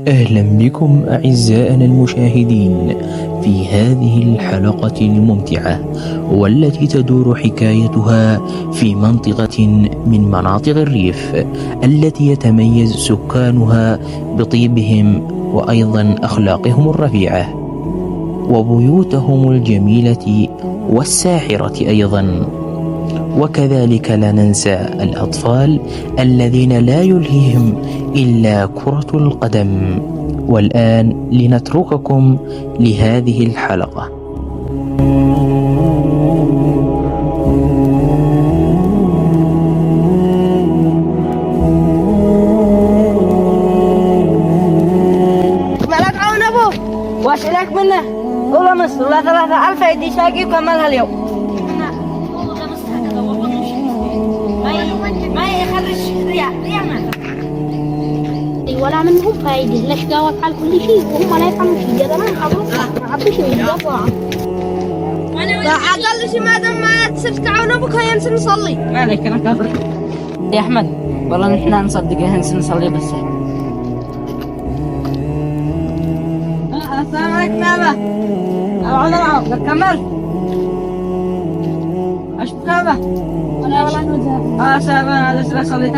أهلا بكم أعزائنا المشاهدين في هذه الحلقة الممتعة، والتي تدور حكايتها في منطقة من مناطق الريف التي يتميز سكانها بطيبهم وأيضا أخلاقهم الرفيعة وبيوتهم الجميلة والساحرة أيضا. وكذلك لا ننسى الأطفال الذين لا يلهيهم إلا كرة القدم. والآن لنترككم لهذه الحلقة. مالك عون أبوك واش لك منه؟ والله مصر ولا 3000 يدي شاقي وكملها اليوم. ما يخرج رياء ولا منهم فايدة، ليش جاوب على كل شيء وهم لا يفهموا شيء. هذا ما يحضروا ما عبش يجاوبوا. لا أقل شيء ما دام ما تصير تعاون أبوك هينسى نصلي. مالك أنا كافر يا أحمد، والله نحن نصدق هنسى نصلي بس. السلام عليكم يا أبا. أبا كمل. أشوفك يا أبا. ولا نوزع. سلام عليكم. صليت.